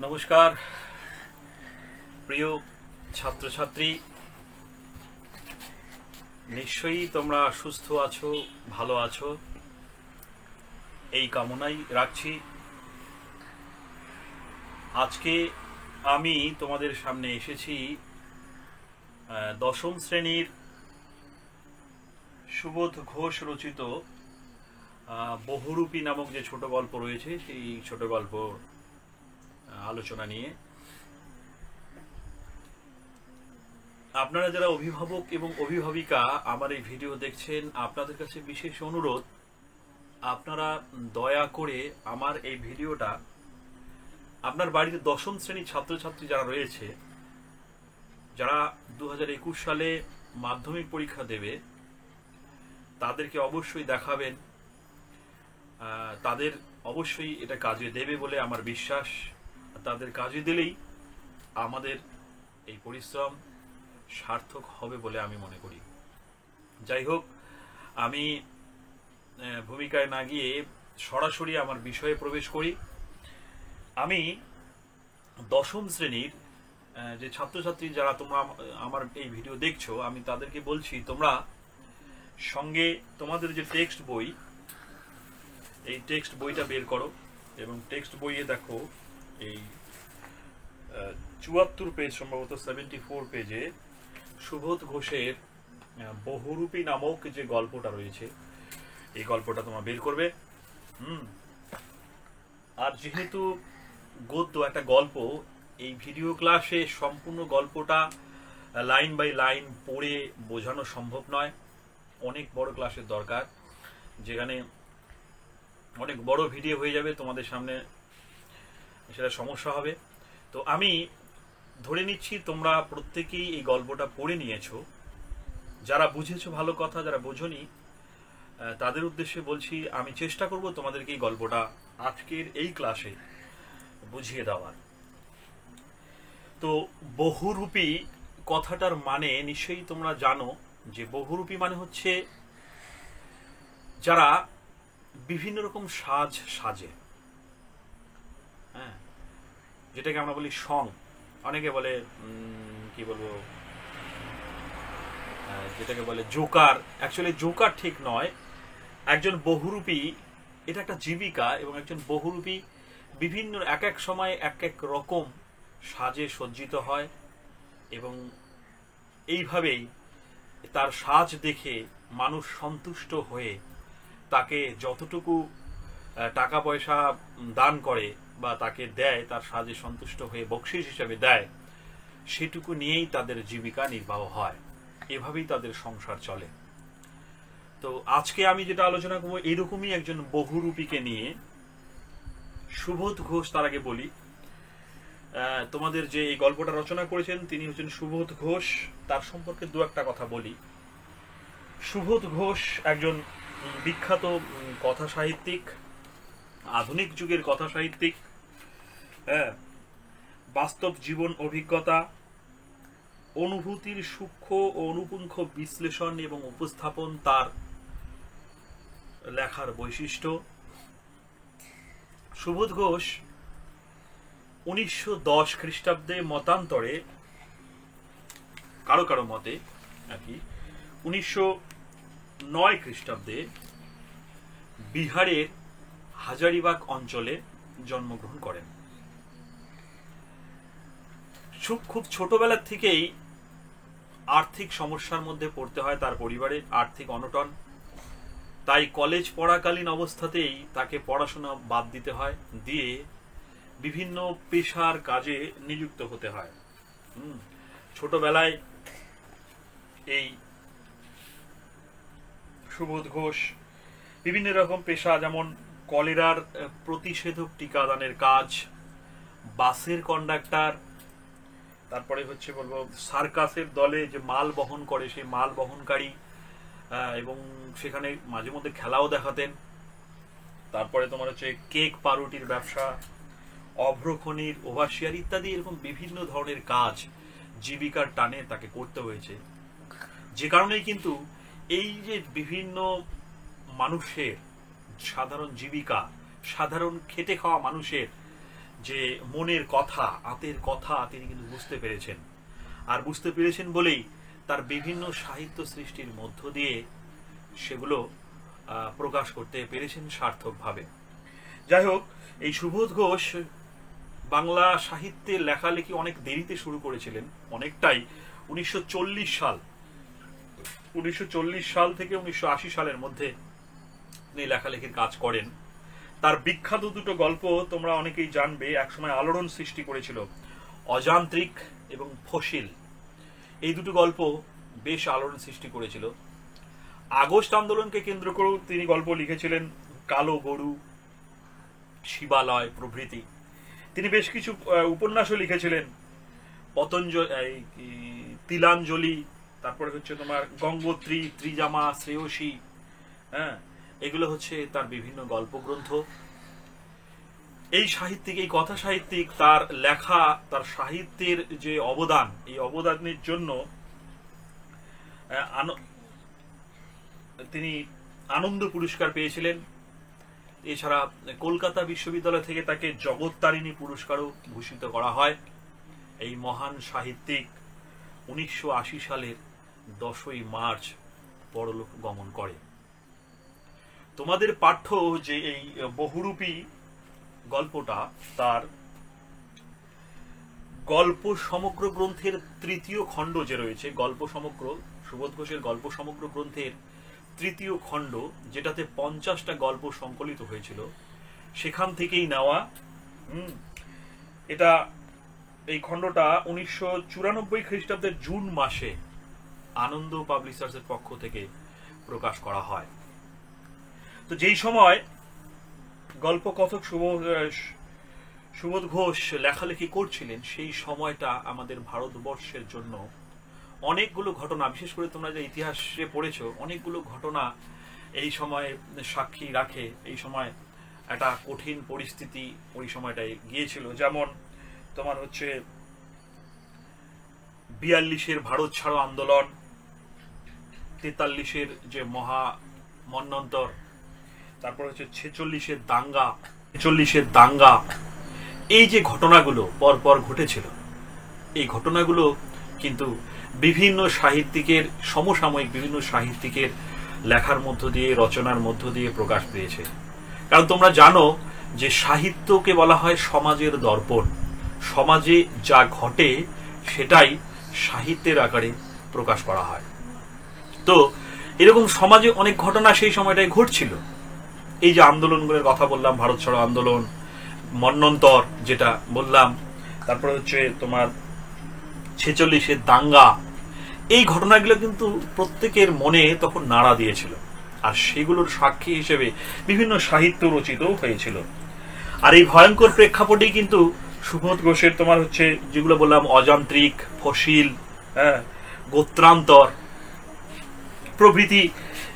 নমস্কার প্রিয় ছাত্রছাত্রী, নিশ্চয়ই তোমরা সুস্থ আছো, ভালো আছো, এই কামনাই রাখছি। আজকে আমি তোমাদের সামনে এসেছি দশম শ্রেণীর সুবোধ ঘোষ রচিত বহুরূপী নামক যে ছোট গল্প রয়েছে সেই ছোট গল্প আলোচনা নিয়ে। আপনারা যারা অভিভাবক এবং অভিভাবিকা আমার এই ভিডিও দেখছেন, আপনাদের কাছে বিশেষ অনুরোধ, আপনারা দয়া করে আমার এই ভিডিওটা আপনার বাড়িতে দশম শ্রেণীর ছাত্রছাত্রী যারা রয়েছে, যারা 2021 সালে মাধ্যমিক পরীক্ষা দেবে, তাদেরকে অবশ্যই দেখাবেন। তাদের অবশ্যই এটা কাজে দেবে বলে আমার বিশ্বাস। তাদের কাজে দিলেই আমাদের এই পরিশ্রম সার্থক হবে বলে আমি মনে করি। যাই হোক, আমি ভূমিকায় না গিয়ে সরাসরি আমার বিষয়ে প্রবেশ করি। আমি দশম শ্রেণীর যে ছাত্রছাত্রী যারা তোমরা আমার এই ভিডিও দেখছো, আমি তাদেরকে বলছি, তোমরা সঙ্গে তোমাদের যে টেক্সট বই, এই টেক্সট বইটা বের করো এবং টেক্সট বইয়ে দেখো এই 74 পেজ, সম্ভবত 74 পেজে সুবোধ ঘোষের বহুরূপী নামক যে গল্পটা রয়েছে, এই গল্পটা তোমরা বের করবে। আর যেহেতু গদ্য একটা গল্প, এই ভিডিও ক্লাসে সম্পূর্ণ গল্পটা লাইন বাই লাইন পড়ে বোঝানো সম্ভব নয়। অনেক বড় ক্লাসের দরকার, যেখানে অনেক বড় ভিডিও হয়ে যাবে, তোমাদের সামনে সেটা সমস্যা হবে। তো আমি ধরে নিচ্ছি তোমরা প্রত্যেকেই এই গল্পটা পড়ে নিয়েছো। যারা বুঝেছো ভালো কথা, যারা বোঝোনি তাদের উদ্দেশ্যে বলছি, আমি চেষ্টা করব তোমাদেরকে এই গল্পটা আজকের এই ক্লাসে বুঝিয়ে দেওয়ার। তো বহুরূপী কথাটার মানে নিশ্চয়ই তোমরা জানো যে বহুরূপী মানে হচ্ছে যারা বিভিন্ন রকম সাজ সাজে, হ্যাঁ, যেটাকে আমরা বলি সং। অনেকে বলে কি বলবো, যেটাকে বলে জোকার। অ্যাকচুয়ালি জোকার ঠিক নয়। একজন বহুরূপী এটা একটা জীবিকা, এবং একজন বহুরূপী বিভিন্ন এক এক সময় এক এক রকম সাজে সজ্জিত হয়, এবং এইভাবেই তার সাজ দেখে মানুষ সন্তুষ্ট হয়ে তাকে যতটুকু টাকা পয়সা দান করে বা তাকে দেয়, তার সাজে সন্তুষ্ট হয়ে বকশিশ হিসেবে দেয়, সেটুকু নিয়েই তাদের জীবিকা নির্বাহ হয়, এভাবেই তাদের সংসার চলে। তো আজকে আমি যেটা আলোচনা করবো, এইরকমই একজন বহুরূপীকে নিয়ে। সুবোধ ঘোষ, তার আগে বলি তোমাদের যে এই গল্পটা রচনা করেছেন তিনি হচ্ছেন সুবোধ ঘোষ। তার সম্পর্কে দু একটা কথা বলি। সুবোধ ঘোষ একজন বিখ্যাত কথা সাহিত্যিক, আধুনিক যুগের কথা সাহিত্যিক। হ্যাঁ, বাস্তব জীবন অভিজ্ঞতা, অনুভূতির সূক্ষ্ম ও অনুপুঙ্খ বিশ্লেষণ এবং উপস্থাপন তার লেখার বৈশিষ্ট্য। সুবোধ ঘোষ 1910 খ্রিস্টাব্দে মতান্তরে, কারো কারো মতে আর কি 1909 খ্রিস্টাব্দে বিহারের হাজারিবাগ অঞ্চলে জন্মগ্রহণ করেন। খুব ছোটবেলা থেকেই আর্থিক সমস্যার মধ্যে পড়তে হয় তার পরিবারে, আর্থিক অনটন। তাই কলেজ পড়াকালীন অবস্থাতেই তাকে পড়াশোনা বাদ দিতে হয়, দিয়ে বিভিন্ন পেশার কাজে নিযুক্ত হতে হয়। ছোটবেলায় এই সুবোধ ঘোষ বিভিন্ন রকম পেশা, যেমন কলেরার প্রতিষেধক টিকাদানের কাজ, বাসের কন্ডাক্টর, তারপরে হচ্ছে বলবো সার্কাসের দলে যে মাল বহন করে সেই মাল বহনকারী, এবং সেখানে মাঝে মধ্যে খেলাও দেখাতেন। তারপরে তোমার হচ্ছে কেক পাউরুটির ব্যবসা, অভ্রখনির ওভারসিয়ার ইত্যাদি, এরকম বিভিন্ন ধরনের কাজ জীবিকার টানে তাকে করতে হয়েছে। যে কারণেই কিন্তু এই যে বিভিন্ন মানুষের সাধারণ জীবিকা, সাধারণ খেটে খাওয়া মানুষের যে মনের কথা, আতের কথা তিনি কিন্তু বুঝতে পেরেছেন। আর বুঝতে পেরেছেন বলেই তার বিভিন্ন সাহিত্য সৃষ্টির মধ্য দিয়ে সেগুলো প্রকাশ করতে পেরেছেন সার্থকভাবে। যাই হোক, এই সুবোধ ঘোষ বাংলা সাহিত্যের লেখালেখি অনেক দেরিতে শুরু করেছিলেন, অনেকটাই 1940 সাল থেকে 1980 সালের মধ্যে তিনি লেখালেখির কাজ করেন। তার বিখ্যাত দুটো গল্প তোমরা অনেকেই জানবে, একসময় আলোড়ন সৃষ্টি করেছিল, অযান্ত্রিক এবং ফসিল। এই দুটো গল্প বেশ আলোড়ন সৃষ্টি করেছিল। আগস্ট আন্দোলনকে কেন্দ্র করেও তিনি গল্প লিখেছিলেন, কালো গরু, শিবালয় প্রভৃতি। তিনি বেশ কিছু উপন্যাসও লিখেছিলেন, তিলাঞ্জলি, তারপরে হচ্ছে তোমার গঙ্গোত্রী, ত্রিজামা, শ্রেয়সী। হ্যাঁ, এগুলো হচ্ছে তার বিভিন্ন গল্পগ্রন্থ। এই সাহিত্যিক, এই কথা সাহিত্যিক, তার লেখা, তার সাহিত্যের যে অবদান, এই অবদানের জন্য তিনি আনন্দ পুরস্কার পেয়েছিলেন। এছাড়া কলকাতা বিশ্ববিদ্যালয় থেকে তাকে জগত্তারিণী পুরস্কারও ভূষিত করা হয়। এই মহান সাহিত্যিক 1980 সালের 10ই মার্চ পরলোক গমন করে। তোমাদের পাঠ্য যে এই বহুরূপী গল্পটা, তার গল্প সমগ্র গ্রন্থের তৃতীয় খণ্ড যে রয়েছে, গল্প সমগ্র, সুবোধ ঘোষের গল্প সমগ্র গ্রন্থের তৃতীয় খণ্ড, যেটাতে 50টা গল্প সংকলিত হয়েছিল, সেখান থেকেই নেওয়া। এটা, এই খণ্ডটা 1994 খ্রিস্টাব্দের জুন মাসে আনন্দ পাবলিশার্সের পক্ষ থেকে প্রকাশ করা হয়। তো যেই সময় গল্প কথক সুবোধ ঘোষ লেখালেখি করছিলেন, সেই সময়টা আমাদের ভারতবর্ষের জন্য অনেকগুলো ঘটনা, বিশেষ করে তোমরা যে ইতিহাসে পড়েছো, অনেকগুলো ঘটনা এই সময় সাক্ষী রাখে। এই সময় একটা কঠিন পরিস্থিতি ওই সময়টায় গিয়েছিল। যেমন তোমার হচ্ছে 42-এর ভারত ছাড়ো আন্দোলন, 43-এর যে মহা মন্বন্তর, তারপর হচ্ছে 46-এর দাঙ্গা। এই যে ঘটনাগুলো পরপর ঘটেছিল, এই ঘটনাগুলো কিন্তু বিভিন্ন সাহিত্যিকের, সমসাময়িক বিভিন্ন সাহিত্যিকের লেখার মধ্য দিয়ে, রচনার মধ্য দিয়ে প্রকাশ পেয়েছে। কারণ তোমরা জানো যে সাহিত্যকে বলা হয় সমাজের দর্পণ। সমাজে যা ঘটে সেটাই সাহিত্যের আকারে প্রকাশ করা হয়। তো এরকম সমাজে অনেক ঘটনা সেই সময়টায় ঘটছিল। এই যে আন্দোলনগুলোর কথা বললাম, ভারত ছাড়ো আন্দোলন, মন্বন্তর যেটা বললাম, তারপরে হচ্ছে তোমার 46-এর দাঙ্গা, এই ঘটনাগুলো কিন্তু প্রত্যেকের মনে তখন নাড়া দিয়েছিল। আর সেগুলোর সাক্ষী হিসেবে বিভিন্ন সাহিত্য রচিত হয়েছিল। আর এই ভয়ঙ্কর প্রেক্ষাপটেই কিন্তু সুবোধ ঘোষের তোমার হচ্ছে যেগুলো বললাম, অযান্ত্রিক, ফসিল, গোত্রান্তর প্রভৃতি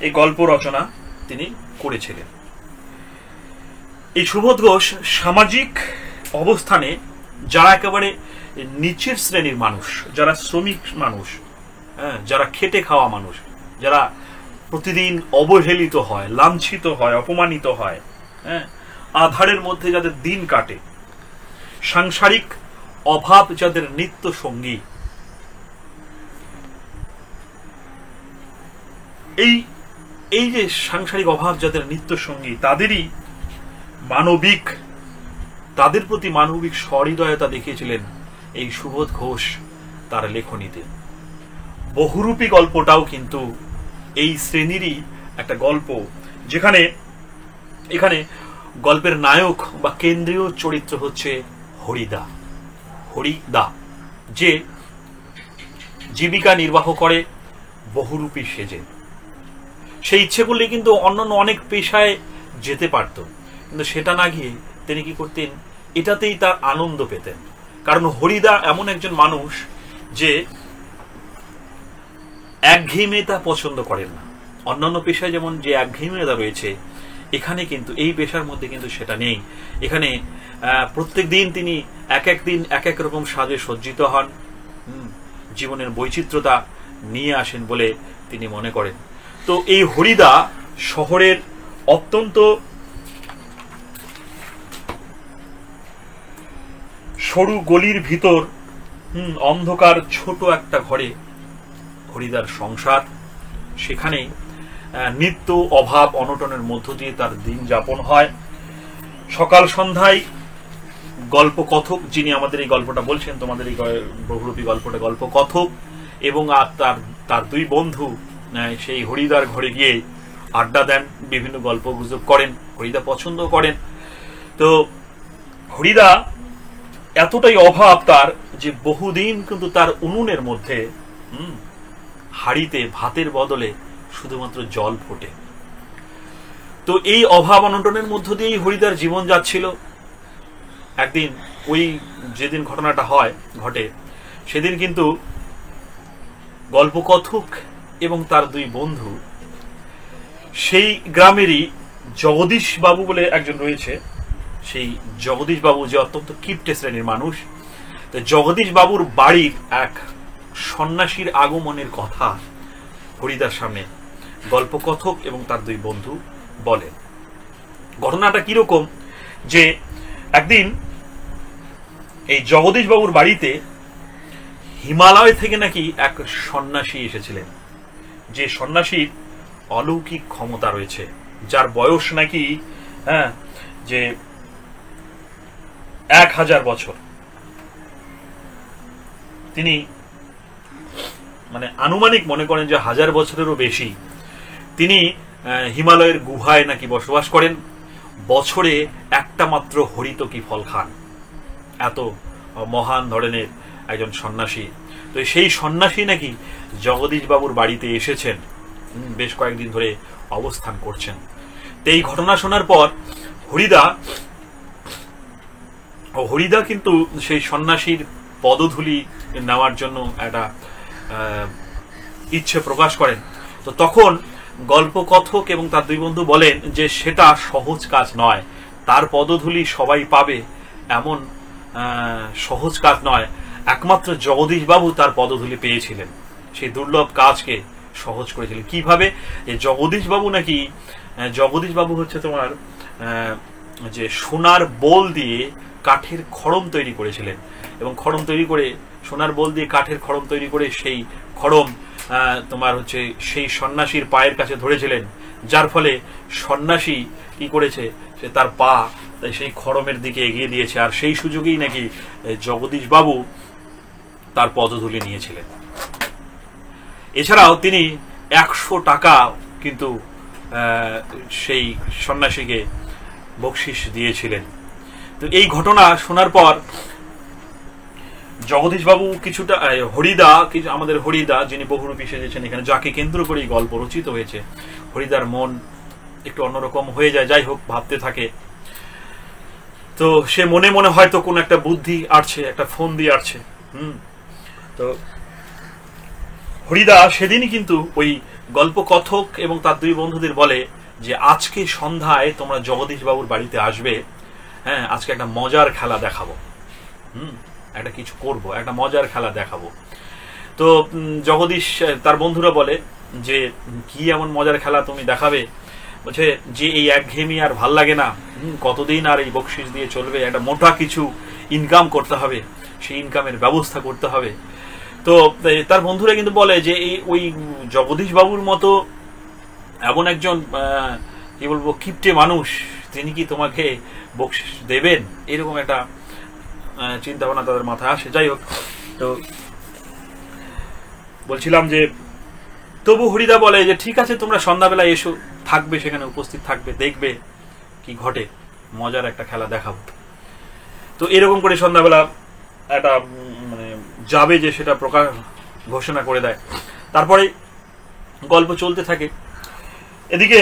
এই গল্প রচনা তিনি করেছিলেন। এই সুবোধ ঘোষ সামাজিক অবস্থানে যারা একেবারে নিচের শ্রেণীর মানুষ, যারা শ্রমিক মানুষ, যারা খেটে খাওয়া মানুষ, যারা প্রতিদিন অবহেলিত হয়, লাঞ্ছিত হয়, অপমানিত হয়, আধারের মধ্যে যাদের দিন কাটে, সাংসারিক অভাব যাদের নিত্য সঙ্গী, এই যে সাংসারিক অভাব যাদের নিত্য সঙ্গী, তাদের প্রতি মানবিক সহৃদয়তা দেখিয়েছিলেন এই সুবোধ ঘোষ তার লেখনীতে। বহুরূপী গল্পটাও কিন্তু এই শ্রেণীরই একটা গল্প, যেখানে এখানে গল্পের নায়ক বা কেন্দ্রীয় চরিত্র হচ্ছে হরিদা, যে জীবিকা নির্বাহ করে বহুরূপী সেজে। সে ইচ্ছে করলে কিন্তু অন্যান্য অনেক পেশায় যেতে পারত, কিন্তু সেটা না গিয়ে তিনি কি করতেন, এটাতেই তার আনন্দ পেতেন। কারণ হরিদা এমন একজন মানুষ যে একঘেয়েমিতা পছন্দ করেন না। অন্যান্য পেশায় যেমন যে একঘেয়েমিতা রয়েছে, এখানে কিন্তু এই পেশার মধ্যে কিন্তু সেটা নেই। এখানে প্রত্যেক দিন তিনি এক এক রকম সাজে সজ্জিত হন, জীবনের বৈচিত্র্যতা নিয়ে আসেন বলে তিনি মনে করেন। তো এই হরিদা শহরের অত্যন্ত সরু গলির ভিতর অন্ধকার ছোট একটা ঘরে হরিদার সংসার। সেখানে নিত্য অভাব অনটনের মধ্য দিয়ে তার দিন যাপন হয়। সকাল সন্ধ্যায় গল্প কথক, যিনি আমাদের এই গল্পটা বলছেন, তোমাদের এই বহুরূপী গল্পটা গল্প কথক এবং তার দুই বন্ধু সেই হরিদার ঘরে গিয়ে আড্ডা দেন, বিভিন্ন গল্প গুজব করেন, হরিদা পছন্দ করেন। তো হরিদা এতটাই অভাব তার যে বহুদিন কিন্তু তার উনুনের মধ্যে হাড়িতে ভাতের বদলে শুধুমাত্র জল ফোটে। তো এই অভাব অনটনের মধ্য দিয়েই হরিদার জীবন যাচ্ছিল। একদিন ওই যেদিন ঘটনাটা ঘটে সেদিন কিন্তু গল্পকথক এবং তার দুই বন্ধু সেই গ্রামেরই জগদীশ বাবু বলে একজন রয়েছে। সেই জগদীশ বাবু যে অত্যন্ত কিপ্টে শ্রেণীর মানুষ, তো জগদীশ বাবুর বাড়ির এক সন্ন্যাসীর আগমনের কথা হরিদার সামনে গল্পকথক এবং তার দুই বন্ধু বলেন। ঘটনাটা কিরকম যে একদিন এই জগদীশ বাবুর বাড়িতে হিমালয় থেকে নাকি এক সন্ন্যাসী এসেছিলেন, যে সন্ন্যাসীর অলৌকিক ক্ষমতা রয়েছে, যার বয়স নাকি যে 1000 বছর। তিনি মানে আনুমানিক মনে করেন যে 1000 বছরেরও বেশি তিনি হিমালয়ের গুহায় নাকি বসবাস করেন। বছরে একটা মাত্র হরিতকি ফল খান। এত মহান ধরনের একজন সন্ন্যাসী। তো সেই সন্ন্যাসী নাকি জগদীশ বাবুর বাড়িতে এসেছেন, বেশ কয়েকদিন ধরে অবস্থান করছেন। তো এই ঘটনা শোনার পর হরিদা কিন্তু সেই সন্ন্যাসীর পদধূলি নেওয়ার জন্য একটা ইচ্ছে প্রকাশ করেন। তো তখন গল্পকথক এবং তার দুই বন্ধু বলেন যে সেটা সহজ কাজ নয়, তার পদধূলি সবাই পাবে এমন সহজ কাজ নয়। একমাত্র জগদীশ বাবু তার পদধূলি পেয়েছিলেন, সেই দুর্লভ কাজকে সহজ করেছিলেন। কিভাবে? জগদীশ বাবু হচ্ছে তোমার যে সোনার বোল দিয়ে কাঠের খড়ম তৈরি করেছিলেন, এবং খড়ম তৈরি করে সোনার বোল দিয়ে কাঠের খড়ম তৈরি করে সেই খড়ম তোমার হচ্ছে সেই সন্ন্যাসীর পায়ের কাছে ধরেছিলেন, যার ফলে সন্ন্যাসী কি করেছে, সে তার পা সেই খড়মের দিকে এগিয়ে দিয়েছে। আর সেই সুযোগেই নাকি জগদীশ বাবু তার পদধূলি নিয়েছিলেন। এছাড়াও তিনি 100 টাকা কিন্তু সেই সন্ন্যাসীকে বকশিশ দিয়েছিলেন। তো এই ঘটনা শোনার পর জগদীশ বাবু কিছুটা আমাদের হরিদা যিনি বহুরূপী সেজেছেন এখানে, যাকে কেন্দ্র করে এই গল্প রচিত হয়েছে, হরিদার মন একটু অন্যরকম হয়ে যায়। যাই হোক, ভাবতে থাকে। তো সে মনে মনে হয়তো কোন একটা বুদ্ধি আসছে, একটা ফোন দিয়ে আসছে। তো হরিদা সেদিনই কিন্তু ওই গল্পকথক এবং তার দুই বন্ধুদের বলে যে আজকে সন্ধ্যায় তোমরা জগদীশ বাবুর বাড়িতে আসবে, আজকে একটা মজার খেলা দেখাবো, একটা কিছু করব, একটা মজার খেলা দেখাবো। তো জগদীশ তার বন্ধুরা বলে যে কি এমন মজার খেলা তুমি দেখাবে? বলছে যে এই একঘেয়েমি আর ভাল লাগে না, কতদিন আর এই বকশিশ দিয়ে চলবে, একটা মোটা কিছু ইনকাম করতে হবে, সেই ইনকামের ব্যবস্থা করতে হবে। তো তার বন্ধুরা কিন্তু বলে যে ওই জগদীশ বাবুর মতো এমন একজন কি বলবো কিপ্টে মানুষ, তিনি কি তোমাকে বকশিশ দেবেন? এরকম একটা চিন্তা ভাবনা তাদের মাথায় আসে। যাই হোক, তো বলছিলাম যে তবু হরিদা বলে যে ঠিক আছে, তোমরা সন্ধ্যাবেলা এসো, থাকবে সেখানে, উপস্থিত থাকবে, দেখবে কি ঘটে, মজার একটা খেলা দেখাবো। তো এরকম করে সন্ধ্যাবেলা একটা মানে যাবে যে সেটা প্রকাশ ঘোষণা করে দেয়। তারপরে গল্প চলতে থাকে। এদিকে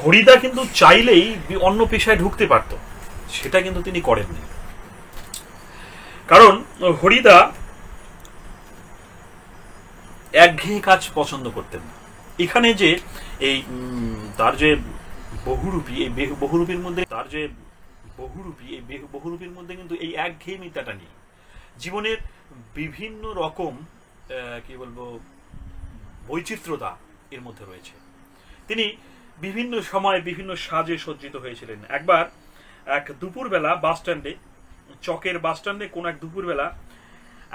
হরিদা কিন্তু চাইলেই অন্য পেশায় ঢুকতে পারত, সেটা কিন্তু তিনি করেননি। কারণ হরিদা একঘেয়ে কাজ পছন্দ করতেন না। এখানে যে এই তার যে বহুরূপী, এই বহুরূপীর মধ্যে বহুরূপীর মধ্যে কিন্তু এই একঘেয়েমিতাটা নেই। জীবনের বিভিন্ন রকম কি বলবো বৈচিত্র্যতা এর মধ্যে রয়েছে। তিনি বিভিন্ন সময় বিভিন্ন সাজে সজ্জিত হয়েছিলেন। একবার এক দুপুরবেলা বাস স্ট্যান্ডে চকের বাসস্ট্যান্ডে কোন এক দুপুরবেলা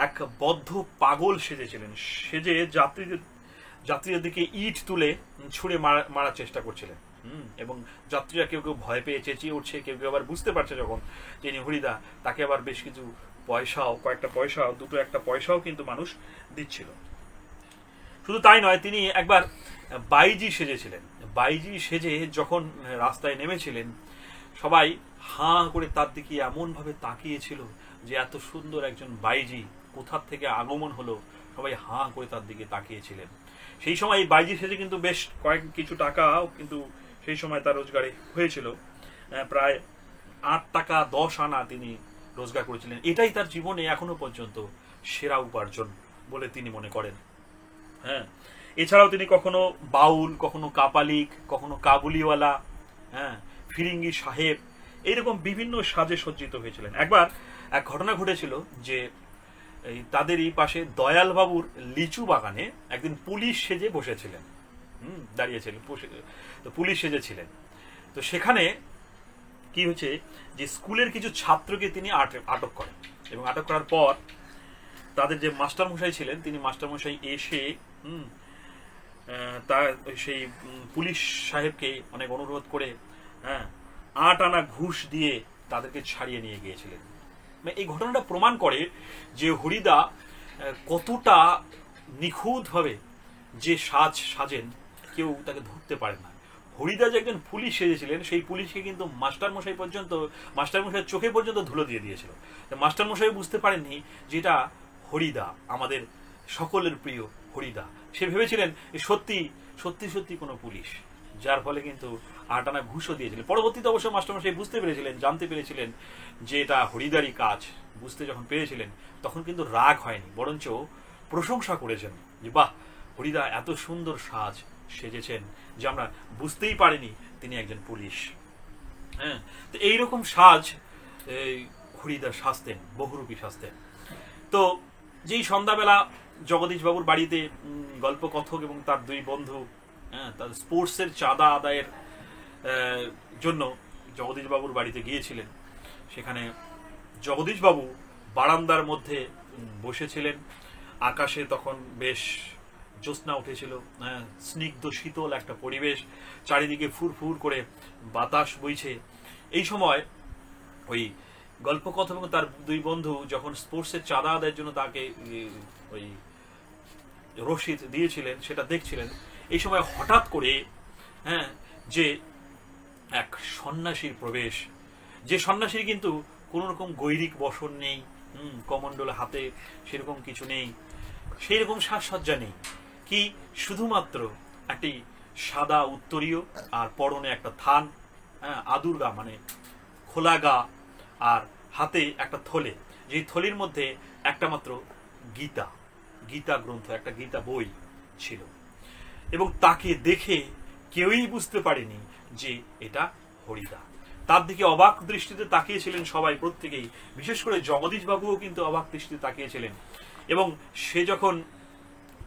এক বদ্ধ পাগল সেজেছিলেন, সেজে যাত্রীদের দিকে ইট তুলে ছুঁড়ে মারার চেষ্টা করছিলেন। এবং যাত্রীরা কেউ কেউ ভয় পেয়ে চেঁচিয়ে উঠছে, কেউ কেউ আবার বুঝতে পারছে যখন তিনি হরিদা, তাকে আবার বেশ কিছু পয়সাও, কয়েকটা পয়সাও, দুটো একটা পয়সাও কিন্তু মানুষ দিচ্ছিল। শুধু তাই নয়, তিনি একবার বাইজি সেজেছিলেন। বাইজি সেজে যখন রাস্তায় নেমেছিলেন, সবাই হাঁ করে তার দিকে এমন ভাবে তাকিয়েছিল যে এত সুন্দর একজন বাইজি কোথার থেকে আগমন হলো, সবাই হাঁ করে তার দিকে তাকিয়েছিলেন। সেই সময় এই বাইজি সেজে কিন্তু বেশ কিছু টাকাও কিন্তু সেই সময় তার রোজগারে হয়েছিল। প্রায় 8 টাকা 10 আনা তিনি রোজগার করেছিলেন। এটাই তার জীবনে এখনো পর্যন্ত সেরা উপার্জন বলে তিনি মনে করেন। হ্যাঁ, এছাড়াও তিনি কখনো বাউল, কখনো কাপালিক, কখনো কাবুলিওয়ালা, হ্যাঁ, ফিরিঙ্গি সাহেব, এইরকম বিভিন্ন সাজে সজ্জিত হয়েছিলেন। একবার এক ঘটনা ঘটেছিল যে তাদের এই পাশে দয়াল বাবুর লিচু বাগানে একদিন পুলিশ সেজে বসেছিলেন, দাঁড়িয়েছিলেন, তো পুলিশ সেজেছিলেন। তো সেখানে কি হয়েছে যে স্কুলের কিছু ছাত্রকে তিনি আটক করেন, এবং আটক করার পর তাদের যে মাস্টারমশাই ছিলেন, তিনি মাস্টারমশাই এসে তার সেই পুলিশ সাহেবকে অনেক অনুরোধ করে 8 আনা ঘুষ দিয়ে তাদেরকে ছাড়িয়ে নিয়ে গিয়েছিলেন। এই ঘটনাটা প্রমাণ করে যে হরিদা কতটা নিখুঁতভাবে যে সাজেন, কেউ তাকে ধরতে পারে না। হরিদা যে একজন পুলিশ সেজেছিলেন, সেই পুলিশকে কিন্তু মাস্টারমশাইয়ের চোখে পর্যন্ত ধুলো দিয়ে দিয়েছিল। মাস্টারমশাই বুঝতে পারেননি যে এটা হরিদা, আমাদের সকলের প্রিয় হরিদা। সে ভেবেছিলেন সত্যি সত্যি সত্যি কোনো পুলিশ, যার ফলে কিন্তু 8 আনা ঘুষও দিয়েছিলেন। পরবর্তীতে অবশ্য মাস্টারমশাই বুঝতে পেরেছিলেন, জানতে পেরেছিলেন যে এটা হরিদারই কাজ। বুঝতে যখন পেরেছিলেন তখন কিন্তু রাগ হয়নি, বরঞ্চ প্রশংসা করেছেন যে বাহ, হরিদা এত সুন্দর সাজ সেজেছেন যে আমরা বুঝতেই পারিনি তিনি একজন পুলিশ। হ্যাঁ, তো এইরকম সাজ হরিদা সাজতেন, বহুরূপী সাজতেন। তো যেই সন্ধ্যাবেলা জগদীশ বাবুর বাড়িতে গল্পকথক এবং তার 2 বন্ধু তার স্পোর্টসের চাঁদা আদায়ের জন্য জগদীশ বাবুর বাড়িতে গিয়েছিলেন, সেখানে জগদীশ বাবু বারান্দার মধ্যে বসেছিলেন। আকাশে তখন বেশ জ্যোৎস্না উঠেছিল, স্নিগ্ধ শীতল একটা পরিবেশ, চারিদিকে ফুরফুর করে বাতাস বইছে। এই সময় ওই গল্পকথক এবং তার 2 বন্ধু যখন স্পোর্টসের চাঁদা আদায়ের জন্য তাকে ওই রসিদ দিয়েছিলেন, সেটা দেখছিলেন। এই সময় হঠাৎ করে যে এক সন্ন্যাসীর প্রবেশ, যে সন্ন্যাসীর কিন্তু কোন রকম গৈরিক বসন নেই, কমণ্ডল হাতে সেরকম কিছু নেই, সেই রকম সাজসজ্জা নেই, কি শুধুমাত্র একটি সাদা উত্তরীয় আর পরনে একটা থান, আদুরগা মানে খোলা গা, আর হাতে একটা থলে, যে থলির মধ্যে একটা মাত্র গীতা গ্রন্থ, একটা গীতা বই ছিল। এবং তাকে দেখে কেউই বুঝতে পারেনি যে এটা হরিদা। তার দিকে অবাক দৃষ্টিতে তাকিয়েছিলেন সবাই, প্রত্যেকেই, বিশেষ করে জগদীশ বাবুও কিন্তু অবাক দৃষ্টিতে তাকিয়েছিলেন। এবং সে যখন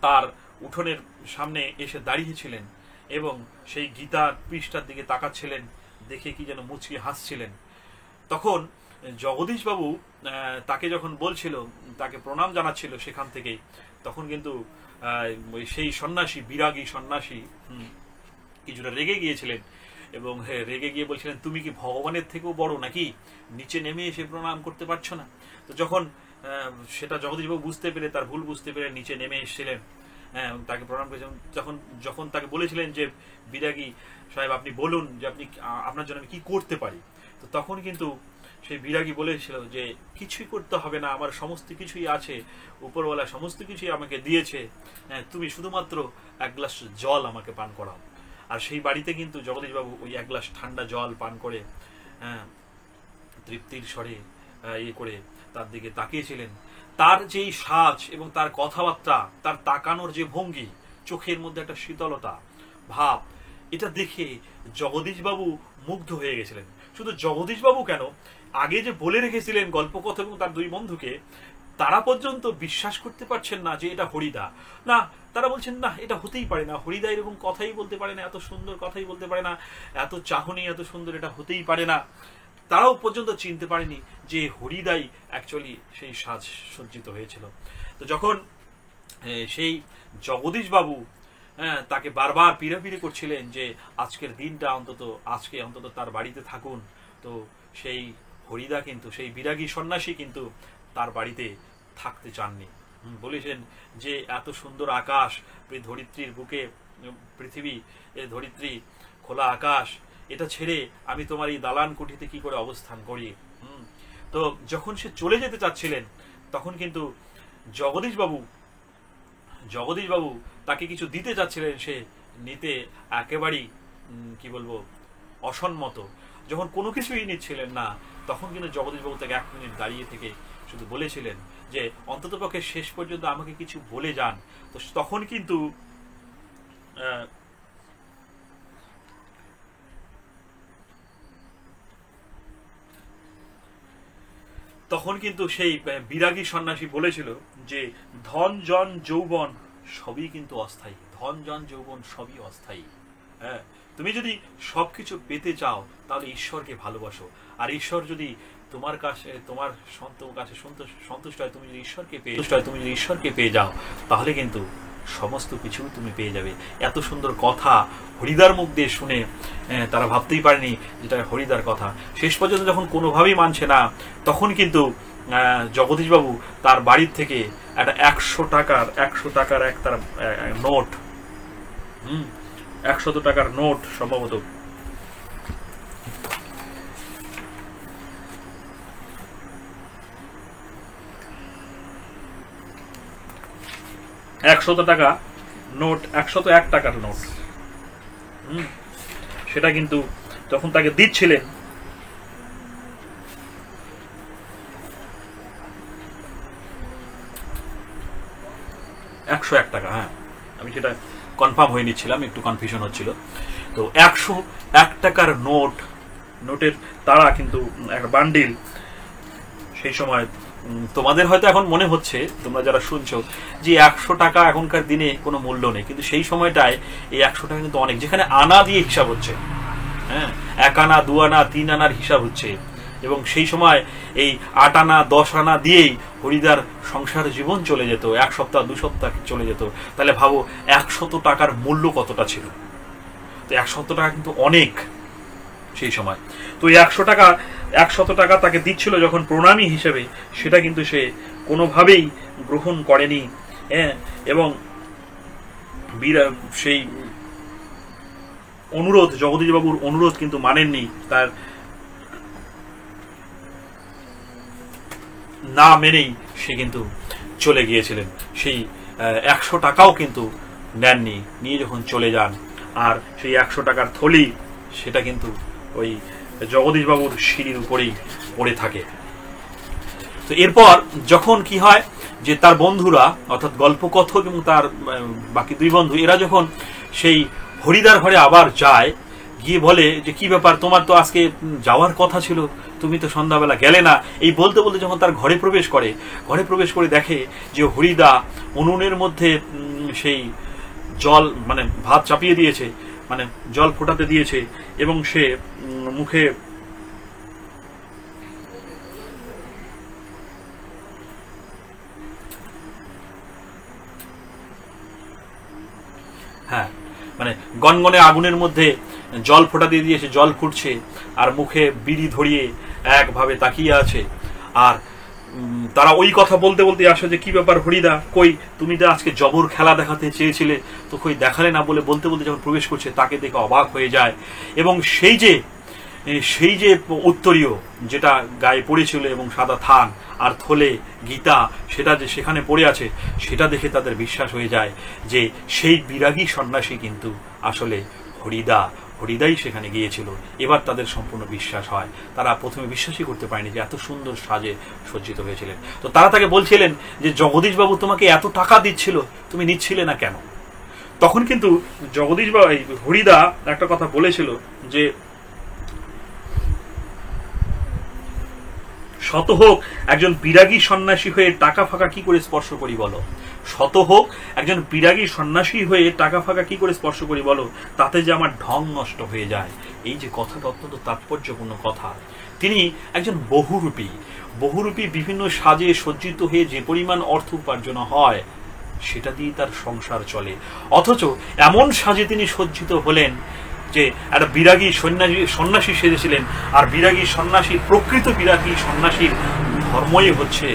তার উঠোনের সামনে এসে দাঁড়িয়েছিলেন এবং সেই গীতার পৃষ্ঠার দিকে তাকাচ্ছিলেন, দেখে কি যেন মুচকি হাসছিলেন, তখন জগদীশ বাবু তাকে যখন বলছিল, তাকে প্রণাম জানাচ্ছিল সেখান থেকেই, তখন কিন্তু সেই সন্ন্যাসী, বিরাগী সন্ন্যাসী কিছুটা রেগে গিয়েছিলেন এবং রেগে গিয়ে বলছিলেন, তুমি কি ভগবানের থেকেও বড় নাকি, নিচে নেমে এসে প্রণাম করতে পারছো না? তো যখন সেটা জগদীশবাবু বুঝতে পেরে, তার ভুল বুঝতে পেরে নিচে নেমে এসেছিলেন, তাকে প্রণাম করেছিলেন। যখন তাকে বলেছিলেন যে বিরাগী সাহেব, আপনি বলুন যে আপনি, আপনার জন্য আমি কি করতে পারি, তো তখন কিন্তু সেই বিরাগী বলেছিল যে কিছুই করতে হবে না, আমার সমস্ত কিছুই আছে, উপরওয়ালা সমস্ত কিছুই আমাকে দিয়েছে, তুমি শুধুমাত্র 1 গ্লাস জল আমাকে পান করাও। আর সেই বাড়িতে কিন্তু জগদীশবাবু ওই 1 গ্লাস ঠান্ডা জল পান করে তৃপ্তির স্বরে করে তার দিকে তাকিয়েছিলেন। তার যেই সাজ এবং তার কথাবার্তা, তার তাকানোর যে ভঙ্গি, চোখের মধ্যে একটা শীতলতা ভাব, এটা দেখে জগদীশবাবু মুগ্ধ হয়ে গেছিলেন। শুধু জগদীশবাবু কেন, আগে যে বলে রেখেছিলেন গল্পকথক এবং তার 2 বন্ধুকে, তারা পর্যন্ত বিশ্বাস করতে পারছেন না যে এটা হরিদা। না, তারা বলছেন না, এটা হতেই পারে না, হরিদা এরকম কথাই বলতে পারে না, এত সুন্দর কথাই বলতে পারে না, এত চাহনি, এত সুন্দর, এটা হতেই পারে না। তারাও পর্যন্ত চিনতে পারেনি যে হরিদাই অ্যাকচুয়ালি সেই সাজ সজ্জিত হয়েছিল। তো যখন সেই জগদীশ বাবু তাকে বারবার পিড়াপিড়ি করছিলেন যে আজকের দিনটা আজকে অন্তত তার বাড়িতে থাকুন, তো সেই হরিদা কিন্তু, সেই বিরাগী সন্ন্যাসী কিন্তু তার বাড়িতে থাকতে চাননি। বলেছেন যে এত সুন্দর আকাশ, ধরিত্রীর বুকে পৃথিবী, ধরিত্রী, খোলা আকাশ, এটা ছেড়ে আমি তোমার এই দালান কুঠিতে কি করে অবস্থান করি। তো যখন সে চলে যেতে চাচ্ছিলেন তখন কিন্তু জগদীশ বাবু তাকে কিছু দিতে চাচ্ছিলেন, সে নিতে একেবারেই কি বলবো অসম্মত। যখন কোনো কিছুই নিচ্ছিলেন না তখন কিন্তু জগদীশ বাবু তাকে 1 মিনিট দাঁড়িয়ে থেকে শুধু বলেছিলেন যে অন্ততপক্ষে শেষ পর্যন্ত আমাকে কিছু বলে যান। তো তখন কিন্তু সেই বিরাগী সন্ন্যাসী বলেছিল যে ধন জন যৌবন সবই কিন্তু অস্থায়ী, ধন জন যৌবন সবই অস্থায়ী। হ্যাঁ, তুমি যদি সবকিছু পেতে চাও তাহলে ঈশ্বরকে ভালোবাসো, আর ঈশ্বর যদি তোমার কাছে, তোমার কাছে সন্তুষ্ট হয়, তুমি যদি ঈশ্বরকে পেয়ে যাও তাহলে কিন্তু সমস্ত কিছু তুমি পেয়ে যাবে। এত সুন্দর কথা হরিদার মুখ দিয়ে শুনে তারা ভাবতেই পারেনি যেটা হরিদার কথা। শেষ পর্যন্ত যখন কোনোভাবেই মানছে না তখন কিন্তু জগদীশবাবু তার বাড়ির থেকে একটা 100 টাকার এক তার নোট, 100 টাকার নোট সম্ভবত, টাকা নোট, 101 টাকার নোট, সেটা কিন্তু যখন তাকে দিচ্ছিলেন টাকা, হ্যাঁ আমি সেটা কনফার্ম হয়ে নিচ্ছিলাম, একটু কনফিউশন হচ্ছিল। তো 101 টাকার নোটের তারা কিন্তু একটা বান্ডিল। সেই সময় তোমাদের হয়তো এখন মনে হচ্ছে, তোমরা যারা শুনছো, যে 100 টাকা এখনকার দিনে কোনো মূল্য নেই, কিন্তু সেই সময়টায় এই 100 টাকা কিন্তু অনেক, যেখানে আনা দিয়ে হিসাব হচ্ছে, হ্যাঁ 1 আনা 2 আনা 3 আনার হিসাব হচ্ছে, এবং সেই সময় এই 8 আনা 10 আনা দিয়েই হরিদার সংসার জীবন চলে যেত, 1 সপ্তাহ 2 সপ্তাহ চলে যেত। তাহলে ভাবো 100 টাকার মূল্য কতটা ছিল। তো 100 টাকা কিন্তু অনেক সেই সময়। তো এই 100 টাকা তাকে দিচ্ছিল যখন প্রণামী হিসেবে, সেটা কিন্তু সে কোনোভাবেই গ্রহণ করেনি, হ্যাঁ, এবং সেই অনুরোধ, জগদীশবাবুর অনুরোধ কিন্তু মানেননি, তার না মেনেই সে কিন্তু চলে গিয়েছিলেন। সেই 100 টাকাও কিন্তু নেননি, নিয়ে যখন চলে যান, আর সেই 100 টাকার থলি সেটা কিন্তু ওই জগদীশবাবুর সিঁড়ির উপরেই পড়ে থাকে। তো এরপর যখন কি হয় যে তার বন্ধুরা, অর্থাৎ গল্পকথক এবং তার বাকি 2 বন্ধু, এরা যখন সেই হরিদার ঘরে আবার যায়, গিয়ে বলে যে কি ব্যাপার, তোমার তো আজকে যাওয়ার কথা ছিল, তুমি তো সন্ধ্যাবেলা গেলে না। এই বলতে বলতে যখন তার ঘরে প্রবেশ করে দেখে যে হরিদা উনুনের মধ্যে সেই জল, মানে ভাত চাপিয়ে দিয়েছে, মানে জল ফোটাতে দিয়েছে, এবং সে মুখে মানে গনগনে আগুনের মধ্যে জল ফোটা দিয়ে দিয়েছে, জল ফুটছে, আর মুখে বিড়ি ধরিয়ে একভাবে তাকিয়ে আছে। আর তারা ওই কথা বলতে বলতে আসে যে কি ব্যাপার হরিদা, কই তুমি তো আজকে জবর খেলা দেখাতে চেয়েছিলে, তো কই দেখালে না, বলে বলতে বলতে যখন প্রবেশ করছে তাকে দেখে অবাক হয়ে যায়। এবং সেই যে উত্তরীয় যেটা গায়ে পড়েছিল, এবং সাদা থান আর থলে গীতা, সেটা যে সেখানে পড়ে আছে, সেটা দেখে তাদের বিশ্বাস হয়ে যায় যে সেই বিরাগী সন্ন্যাসী কিন্তু আসলে হরিদাই সেখানে গিয়েছিল। এবার তাদের সম্পূর্ণ বিশ্বাস হয়। তারা প্রথমে বিশ্বাসই করতে পারেনি যে এত সুন্দর সাজে সজ্জিত হয়েছিলেন। তো তারা তাকে বলছিলেন যে জগদীশবাবু তোমাকে এত টাকা দিচ্ছিল, তুমি নিচ্ছিলে না কেন? তখন কিন্তু জগদীশবাবু, হরিদা একটা কথা বলেছিল যে শত হোক একজন বিরাগী সন্ন্যাসী হয়ে টাকা ফাঁকা কি করে স্পর্শ করি বলো, শত হোক একজন বিরাগী সন্ন্যাসী হয়ে টাকা ফাঁকা কি করে স্পর্শ করি বলো, তাতে যে আমার ঢং নষ্ট হয়ে যায়। এই যে কথাটা অত্যন্ত তাৎপর্যপূর্ণ কথা। তিনি একজন বহুরূপী। বহুরূপী বিভিন্ন সাজে সজ্জিত হয়ে যে পরিমাণ অর্থ উপার্জন হয় সেটা দিয়ে তার সংসার চলে। অথচ এমন সাজে তিনি সজ্জিত হলেন যে একটা বিরাগী সন্ন্যাসী সেজেছিলেন। আর বিরাগী সন্ন্যাসীর, প্রকৃত বিরাগী সন্ন্যাসীর ধর্মই হচ্ছে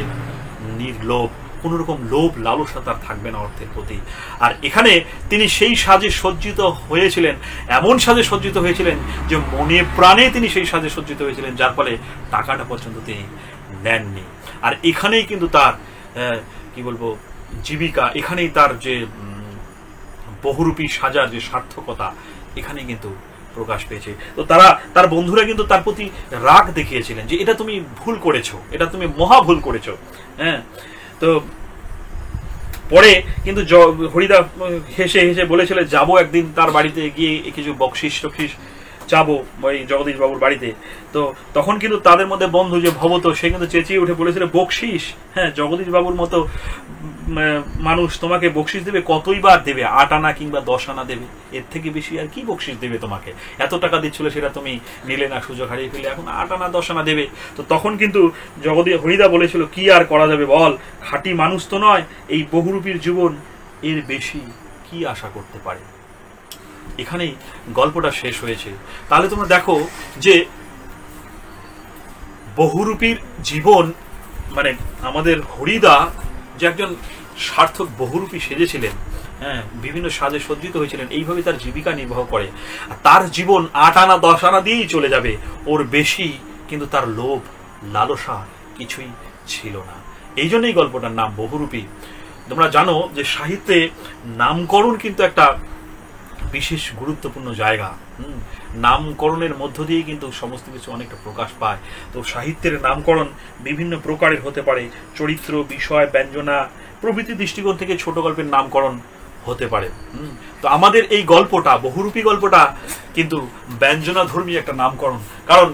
নির্লোভ। কোন রকম লোভ লালসা তার থাকবে না অর্থের প্রতি। আর এখানে তিনি সেই সাজে সজ্জিত হয়েছিলেন, এমন সাজে সজ্জিত হয়েছিলেন যে মনে প্রাণে তিনি সেই সাজে সজ্জিত হয়েছিলেন, যার ফলে টাকাটা পর্যন্ত তিনি নেননি। আর এখানেই কিন্তু তার কি বলবো জীবিকা, এখানেই তার যে বহুরূপী সাজার যে সার্থকতা এখানেই কিন্তু প্রকাশ পেয়েছে। তো তার বন্ধুরা কিন্তু তার প্রতি রাগ দেখিয়েছিলেন যে এটা তুমি ভুল করেছো, এটা তুমি মহা ভুল করেছো। হ্যাঁ, তো পরে কিন্তু হরিদা হেসে হেসে বলেছিল যাবো একদিন তার বাড়িতে গিয়ে কিছু বকশিস টকশিস যাবো ওই জগদীশ বাবুর বাড়িতে। তো তখন কিন্তু তাদের মধ্যে বন্ধু যে ভবত, সে কিন্তু চেঁচিয়ে উঠে বলেছিল বকশিস? হ্যাঁ, জগদীশ বাবুর মতো মানুষ তোমাকে বকশিস দেবে? কতই বার দেবে? 8 আনা কিংবা 10 আনা দেবে, এর থেকে বেশি আর কি বকশিস দেবে তোমাকে? এত টাকা দিচ্ছিল সেটা তুমি নিলে না, সুযোগ হারিয়ে ফেলে, এখন 8 আনা 10 আনা দেবে। তো তখন কিন্তু হরিদা বলেছিল কি আর করা যাবে বল, খাঁটি মানুষ তো নয়, এই বহুরূপীর জীবন এর বেশি কি আশা করতে পারে। এখানেই গল্পটা শেষ হয়েছে। তাহলে তোমরা দেখো যে বহুরূপীর জীবন, মানে আমাদের হরিদা যে একজন সার্থক বহুরূপী সেজেছিলেন, হ্যাঁ, বিভিন্ন সাজে সজ্জিত হয়েছিলেন, এইভাবে তার জীবিকা নির্বাহ করে। তার জীবন 8 আনা 10 আনা দিয়েই চলে যাবে, ওর বেশি কিন্তু তার লোভ লালসা কিছুই ছিল না। এই জন্যই গল্পটার নাম বহুরূপী। তোমরা জানো যে সাহিত্যে নামকরণ কিন্তু একটা বিশেষ গুরুত্বপূর্ণ জায়গা। নামকরণের মধ্য দিয়ে কিন্তু সমস্ত কিছু অনেকটা প্রকাশ পায়। তো সাহিত্যের নামকরণ বিভিন্ন প্রকারের হতে পারে, চরিত্র, বিষয়, ব্যঞ্জনা প্রভৃতি দৃষ্টিকোণ থেকে ছোট গল্পের নামকরণ হতে পারে। তো আমাদের এই গল্পটা, বহুরূপী গল্পটা কিন্তু ব্যঞ্জনাধর্মী একটা নামকরণ। কারণ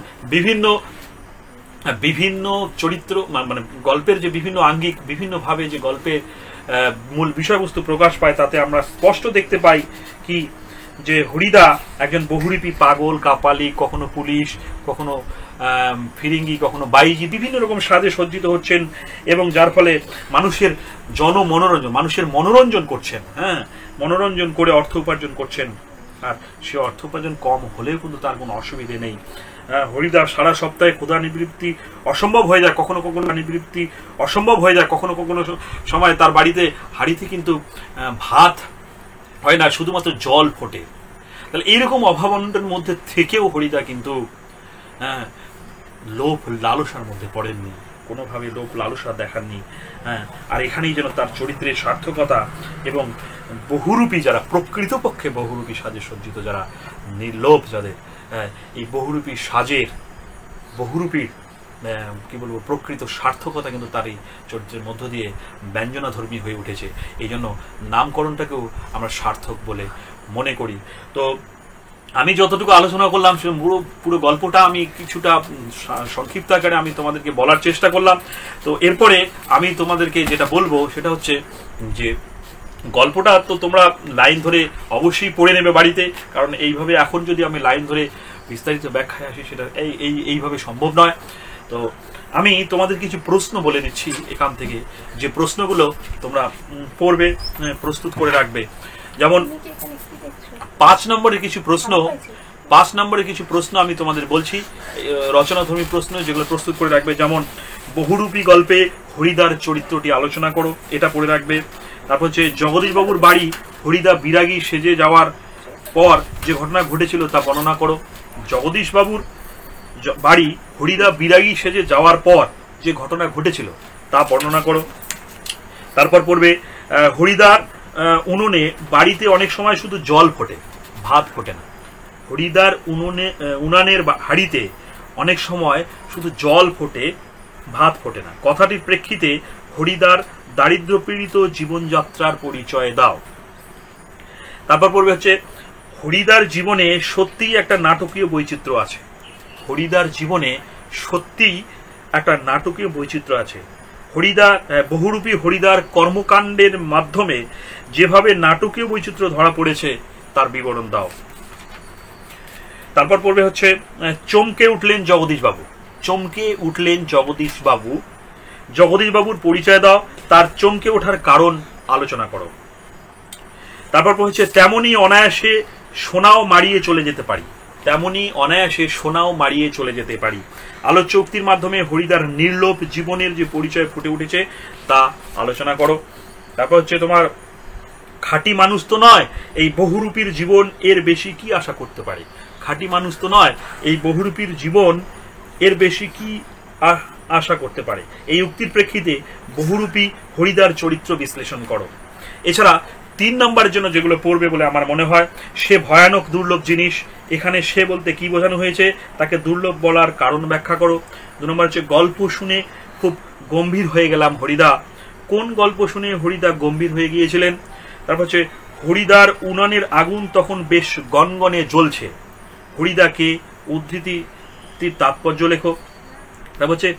বিভিন্ন চরিত্র, মানে গল্পের যে বিভিন্ন আঙ্গিক, বিভিন্নভাবে যে গল্পের মূল বিষয়বস্তু প্রকাশ পায়, তাতে আমরা স্পষ্ট দেখতে পাই কি যে হরিদা একজন বহুরূপী পাগল, কাপালি, কখনো পুলিশ, কখনো ফিরিঙ্গি, কখনো বাইজি, বিভিন্ন রকম সাজে সজ্জিত হচ্ছেন এবং যার ফলে মানুষের মানুষের মনোরঞ্জন করছেন। হ্যাঁ, মনোরঞ্জন করে অর্থ উপার্জন করছেন। আর সে অর্থ উপার্জন কম হলেও কিন্তু তার কোনো অসুবিধে নেই। হরিদা সারা সপ্তাহে ক্ষুধা নিবৃত্তি অসম্ভব হয়ে যায়, কখনো কখনো নিবৃত্তি অসম্ভব হয়ে যায়, কখনো কখনো সময় তার বাড়িতে হাঁড়িতে কিন্তু ভাত হয় না, শুধুমাত্র জল ফোটে। তাহলে এইরকম অভাবনের মধ্যে থেকেও হরিদা কিন্তু লোভ লালসার মধ্যে পড়েননি, কোনোভাবে লোভ লালসা দেখাননি। হ্যাঁ, আর এখানেই যেন তার চরিত্রের সার্থকতা এবং বহুরূপী যারা, প্রকৃতপক্ষে বহুরূপী সাজে সজ্জিত যারা, নির্লোভ যাদের, এই বহুরূপী সাজের, বহুরূপীর কি বলবো প্রকৃত সার্থকতা কিন্তু তার এই চরিত্রের মধ্য দিয়ে ব্যঞ্জনাধর্মী হয়ে উঠেছে। এই জন্য নামকরণটাকেও আমরা সার্থক বলে মনে করি। তো আমি যতটুকু আলোচনা করলাম সে পুরো গল্পটা আমি কিছুটা সংক্ষিপ্ত আকারে আমি তোমাদেরকে বলার চেষ্টা করলাম। তো এরপরে আমি তোমাদেরকে যেটা বলবো সেটা হচ্ছে যে গল্পটা তো তোমরা লাইন ধরে অবশ্যই পড়ে নেবে বাড়িতে, কারণ এইভাবে এখন যদি আমি লাইন ধরে বিস্তারিত ব্যাখ্যায় আসি সেটা এইভাবে সম্ভব নয়। তো আমি তোমাদের কিছু প্রশ্ন বলে দিচ্ছি এখান থেকে, যে প্রশ্নগুলো তোমরা পড়বে, প্রস্তুত করে রাখবে। যেমন 5 নম্বরের কিছু প্রশ্ন আমি তোমাদের বলছি, রচনাধর্মী প্রশ্ন, যেগুলো প্রস্তুত করে রাখবে। যেমন বহুরূপী গল্পে হরিদার চরিত্রটি আলোচনা করো, এটা পড়ে রাখবে। তারপর হচ্ছে জগদীশবাবুর বাড়ি হরিদা বিরাগী সেজে যাওয়ার পর যে ঘটনা ঘটেছিল তা বর্ণনা করো। জগদীশবাবুর বাড়ি হরিদা বিরাগী সেজে যাওয়ার পর যে ঘটনা ঘটেছিল তা বর্ণনা করো। তারপর পড়বে হরিদার উনুনে বাড়িতে অনেক সময় শুধু জল ফোটে, ভাত ফোটে না। হরিদার উনানের হাড়িতে অনেক সময় শুধু জল ফোটে, ভাত ফোটে না। কথাটির প্রেক্ষিতে হরিদার দারিদ্র্যপীড়িত জীবনযাত্রার পরিচয় দাও। তারপর পড়বে হচ্ছে হরিদার জীবনে সত্যিই একটা নাটকীয় বৈচিত্র্য আছে। হরিদার জীবনে সত্যিই একটা নাটকীয় বৈচিত্র্য আছে। বহুরূপী হরিদার কর্মকাণ্ডের মাধ্যমে যেভাবে নাটকীয় বৈচিত্র্য ধরা পড়েছে তার বিবরণ দাও। তারপর পড়বে হচ্ছে চমকে উঠলেন জগদীশবাবু। চমকে উঠলেন জগদীশবাবু। জগদীশবাবুর পরিচয় দাও, তার চমকে ওঠার কারণ আলোচনা করো। তারপর হচ্ছে তেমনি অনায়াসে সোনাও মারিয়ে চলে যেতে পারি। তেমনি অনায়াসে সোনাও মারিয়ে চলে যেতে পারি। আলোচ্য উক্তির মাধ্যমে হরিদার নির্লোভ জীবনের যে পরিচয় ফুটে উঠেছে তা আলোচনা করো। তারপর হচ্ছে তোমার খাঁটি মানুষ তো নয় এই বহুরূপীর জীবন, এর বেশি কি আশা করতে পারে। খাঁটি মানুষ তো নয় এই বহুরূপীর জীবন, এর বেশি কি আশা করতে পারে। এই উক্তির প্রেক্ষিতে বহুরূপী হরিদার চরিত্র বিশ্লেষণ করো। এছাড়া 3 নম্বরের জন্য যেগুলো পড়বে বলে আমার মনে হয়, সে ভয়ানক দুর্লভ জিনিস। এখানে সে বলতে কি বোঝানো হয়েছে, তাকে দুর্লভ বলার কারণ ব্যাখ্যা করো। 2 নম্বর হচ্ছে গল্প শুনে খুব গম্ভীর হয়ে গেলাম হরিদা। কোন গল্প শুনে হরিদা গম্ভীর হয়ে গিয়েছিলেন। তারপর হচ্ছে হরিদার উনানের আগুন তখন বেশ গনগনে জ্বলছে। হরিদাকে উদ্ধৃতির তাৎপর্য লেখো। তারপর হচ্ছে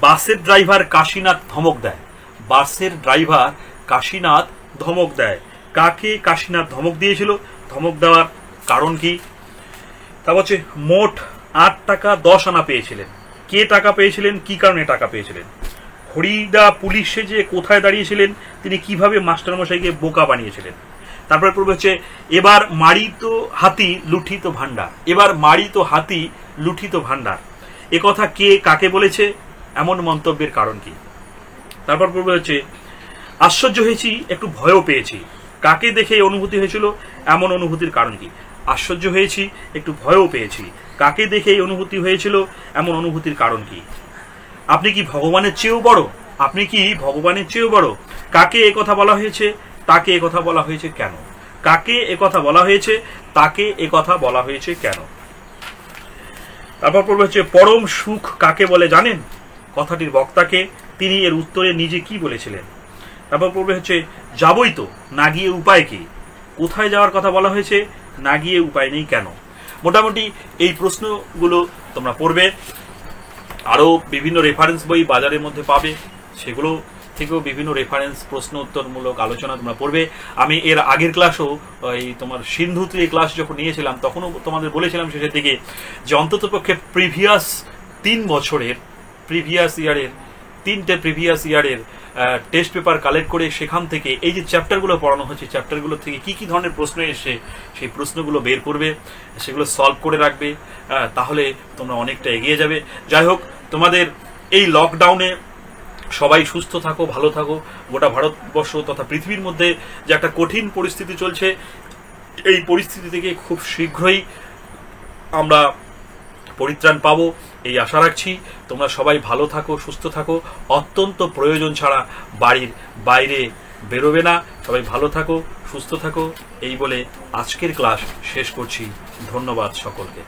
বাসের ড্রাইভার কাশীনাথ ধমক দেয়। বাসের ড্রাইভার কাশীনাথ ধমক দেয়। কাকে কাশীনাথ ধমক দিয়েছিল, ধমক দেওয়ার কারণ কি। তারপর হচ্ছে মোট 8 টাকা 10 আনা পেয়েছিলেন। কে টাকা পেয়েছিলেন, কি কারণে টাকা পেয়েছিলেন। হরিদা পুলিশ সেজে কোথায় দাঁড়িয়েছিলেন, তিনি কিভাবে মাস্টারমশাইকে বোকা বানিয়েছিলেন। তারপরে পড়বে হচ্ছে এবার মারিত হাতি লুঠিত ভান্ডার। এবার মারিত হাতি লুঠিত ভান্ডার, এ কথা কে কাকে বলেছে, এমন মন্তব্যের কারণ কি। তারপর পড়বে হচ্ছে আশ্চর্য হয়েছি, একটু ভয়ও পেয়েছি। কাকে দেখে এই অনুভূতি হয়েছিল, এমন অনুভূতির কারণ কি। আশ্চর্য হয়েছি, একটু ভয়ও পেয়েছি। কাকে দেখে এই অনুভূতি হয়েছিল, এমন অনুভূতির কারণ কি। আপনি কি ভগবানের চেয়েও বড়, আপনি কি ভগবানের চেয়েও বড়। কাকে একথা বলা হয়েছে, তাকে একথা বলা হয়েছে কেন। কাকে একথা বলা হয়েছে, তাকে একথা বলা হয়েছে কেন। তারপর পড়বে হচ্ছে পরম সুখ কাকে বলে জানেন, কথাটির বক্তাকে, তিনি এর উত্তরে নিজে কি বলেছিলেন। তারপর পড়বে হচ্ছে যাবই তো, না গিয়ে উপায় কি। কোথায় যাওয়ার কথা বলা হয়েছে, না গিয়ে উপায় নেই কেন। মোটামুটি এই প্রশ্নগুলো তোমরা পড়বে। আরো বিভিন্ন রেফারেন্স বই বাজারের মধ্যে পাবে, সেগুলো থেকেও বিভিন্ন রেফারেন্স প্রশ্ন উত্তরমূলক আলোচনা তোমরা পড়বে। আমি এর আগের ক্লাসও এই তোমার সিন্ধুতে ক্লাস যখন নিয়েছিলাম তখনও তোমাদের বলেছিলাম শেষের দিকে যে অন্ততপক্ষে প্রিভিয়াস 3 বছরের প্রিভিয়াস ইয়ারের টেস্ট পেপার কালেক্ট করে সেখান থেকে এই যে চ্যাপ্টারগুলো পড়ানো হচ্ছে, চ্যাপ্টারগুলো থেকে কি কি ধরনের প্রশ্ন এসে সেই প্রশ্নগুলো বের করবে, সেগুলো সলভ করে রাখবে, তাহলে তোমরা অনেকটা এগিয়ে যাবে। যাই হোক, তোমাদের এই লকডাউনে সবাই সুস্থ থাকো, ভালো থাকো। গোটা ভারতবর্ষ তথা পৃথিবীর মধ্যে যে একটা কঠিন পরিস্থিতি চলছে, এই পরিস্থিতি থেকে খুব শীঘ্রই আমরা পরিত্রাণ পাবো এই আশা রাখছি। তোমরা সবাই ভালো থাকো, সুস্থ থাকো, অত্যন্ত প্রয়োজন ছাড়া বাড়ির বাইরে বেরোবে না। সবাই ভালো থাকো, সুস্থ থাকো, এই বলে আজকের ক্লাস শেষ করছি। ধন্যবাদ সকলকে।